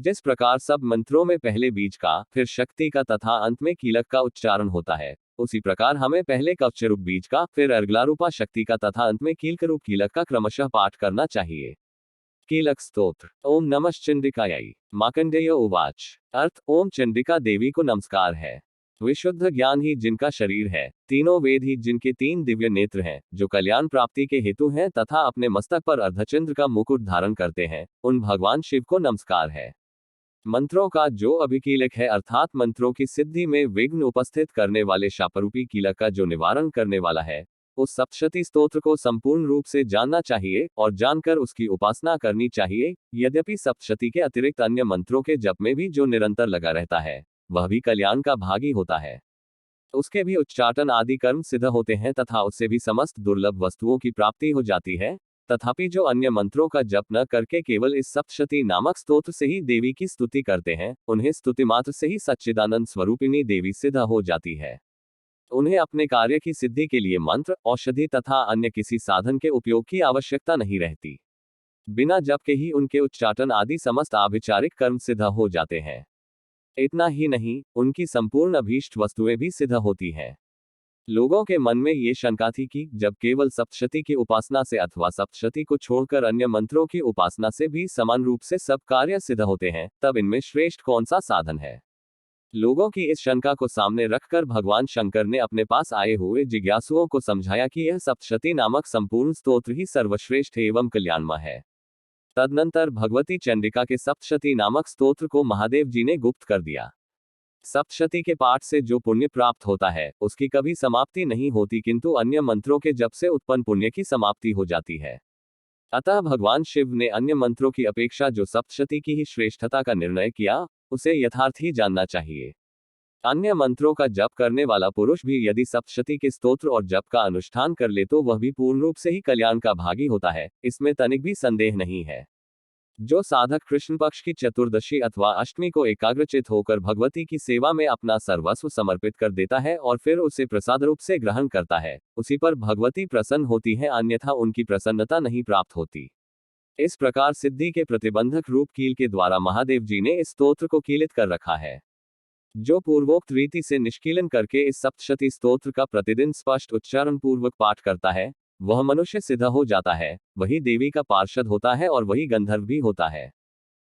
जिस प्रकार सब मंत्रों में पहले बीज का, फिर शक्ति का तथा अंत में कीलक का उच्चारण होता है, उसी प्रकार हमें पहले कवचरूप बीज का, फिर अर्गलारूपा शक्ति का तथा अंत में कीलकरूप कीलक का क्रमशः पाठ करना चाहिए। कीलक स्तोत्र। ओम नमः चंडिकायै। मार्कंडेय उवाच। अर्थ, ओम चंडिका देवी को नमस्कार है। विशुद्ध ज्ञान ही जिनका शरीर है, तीनों वेद ही जिनके तीन दिव्य नेत्र हैं, जो कल्याण प्राप्ति के हेतु हैं तथा अपने मस्तक पर अर्धचंद्र का मुकुट धारण करते हैं, उन भगवान शिव को नमस्कार है। मंत्रों का जो अभिकीलक है, अर्थात मंत्रों की सिद्धि में विघ्न उपस्थित करने वाले शापरूपी कीलक का जो निवारण करने वाला है, उस सप्तशती स्तोत्र को संपूर्ण रूप से जानना चाहिए और जानकर उसकी उपासना करनी चाहिए। यद्यपि सप्तशती के अतिरिक्त अन्य मंत्रों के जप में भी जो निरंतर लगा रहता है, वह भी कल्याण का भागी होता है। उसके भी उच्चाटन आदि कर्म सिद्ध होते हैं तथा उससे भी समस्त दुर्लभ वस्तुओं की प्राप्ति हो जाती है। तथापि जो अन्य मंत्रों का जप न करके केवल इस सप्तशती नामक स्तोत्र से ही देवी की स्तुति करते हैं, उन्हें स्तुति मात्र से ही सच्चिदानंद स्वरूपिणी देवी सिद्ध हो जाती है। उन्हें अपने कार्य की सिद्धि के लिए मंत्र, औषधि तथा अन्य किसी साधन के उपयोग की आवश्यकता नहीं रहती। बिना जप के ही उनके उच्चाटन आदि समस्त आभिचारिक कर्म सिद्ध हो जाते हैं। इतना ही नहीं, उनकी संपूर्ण अभीष्ट वस्तुएं भी सिद्ध होती हैं। लोगों के मन में ये शंका थी कि जब केवल सप्तशती की उपासना से अथवा सप्तशती को छोड़कर अन्य मंत्रों की उपासना से भी समान रूप से सब कार्य सिद्ध होते हैं, तब इनमें श्रेष्ठ कौन सा साधन है। लोगों की इस शंका को सामने रखकर भगवान शंकर ने अपने पास आए हुए जिज्ञासुओं को समझाया कि यह सप्तशती नामक संपूर्ण स्तोत्र ही सर्वश्रेष्ठ एवं कल्याणमय है। तदनंतर भगवती चंडिका के सप्तशती नामक स्तोत्र को महादेव जी ने गुप्त कर दिया। सप्तशती के पाठ से जो पुण्य प्राप्त होता है, उसकी कभी समाप्ति नहीं होती, किंतु अन्य मंत्रों के जप से उत्पन्न पुण्य की समाप्ति हो जाती है। अतः भगवान शिव ने अन्य मंत्रों की अपेक्षा जो सप्तशती की ही श्रेष्ठता का निर्णय किया, उसे यथार्थ ही जानना चाहिए। अन्य मंत्रों का जप करने वाला पुरुष भी यदि सप्तशती के स्तोत्र और जप का अनुष्ठान कर ले तो वह भी पूर्ण रूप से ही कल्याण का भागी होता है, इसमें तनिक भी संदेह नहीं है। जो साधक कृष्ण पक्ष की चतुर्दशी अथवा अष्टमी को एकाग्रचित होकर भगवती की सेवा में अपना सर्वस्व समर्पित कर देता है और फिर उसे प्रसाद रूप से ग्रहण करता है, उसी पर भगवती प्रसन्न होती है, अन्यथा उनकी प्रसन्नता नहीं प्राप्त होती। इस प्रकार सिद्धि के प्रतिबंधक रूप कील के द्वारा महादेव जी ने इस स्तोत्र को कीलित कर रखा है। जो पूर्वोक्त रीति से निष्कीलन करके इस सप्तशती स्तोत्र का प्रतिदिन स्पष्ट उच्चारण पूर्वक पाठ करता है, वह मनुष्य सिद्ध हो जाता है, वही देवी का पार्षद होता है और वही गंधर्व भी होता है।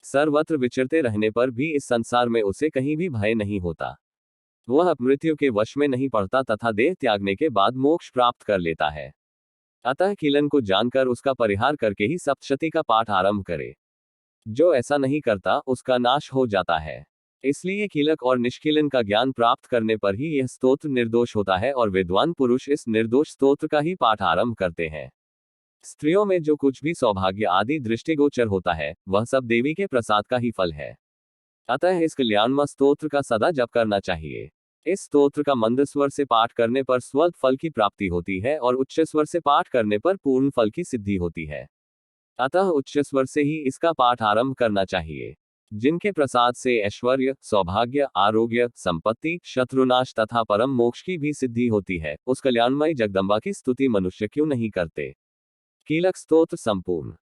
सर्वत्र विचरते रहने पर भी इस संसार में उसे कहीं भी भय नहीं होता। वह मृत्यु के वश में नहीं पड़ता तथा देह त्यागने के बाद मोक्ष प्राप्त कर लेता है। अतः कीलन को जानकर उसका परिहार करके ही सप्तशती का पाठ आरंभ करे। जो ऐसा नहीं करता, उसका नाश हो जाता है। इसलिए कीलक और निष्कीलन का ज्ञान प्राप्त करने पर ही यह स्तोत्र निर्दोष होता है और विद्वान पुरुष इस निर्दोष स्तोत्र का ही पाठ आरंभ करते हैं। स्त्रियों में जो कुछ भी सौभाग्य आदि दृष्टिगोचर होता है, वह सब देवी के प्रसाद का ही फल है। अतः इस कल्याणमय स्तोत्र का सदा जप करना चाहिए। इस स्तोत्र का मंद स्वर से पाठ करने पर स्वल्प फल की प्राप्ति होती है और उच्च स्वर से पाठ करने पर पूर्ण फल की सिद्धि होती है। अतः उच्च स्वर से ही इसका पाठ आरंभ करना चाहिए। जिनके प्रसाद से ऐश्वर्य, सौभाग्य, आरोग्य, संपत्ति, शत्रुनाश तथा परम मोक्ष की भी सिद्धि होती है, उस कल्याणमयी जगदम्बा की स्तुति मनुष्य क्यों नहीं करते। कीलक स्तोत्र संपूर्ण।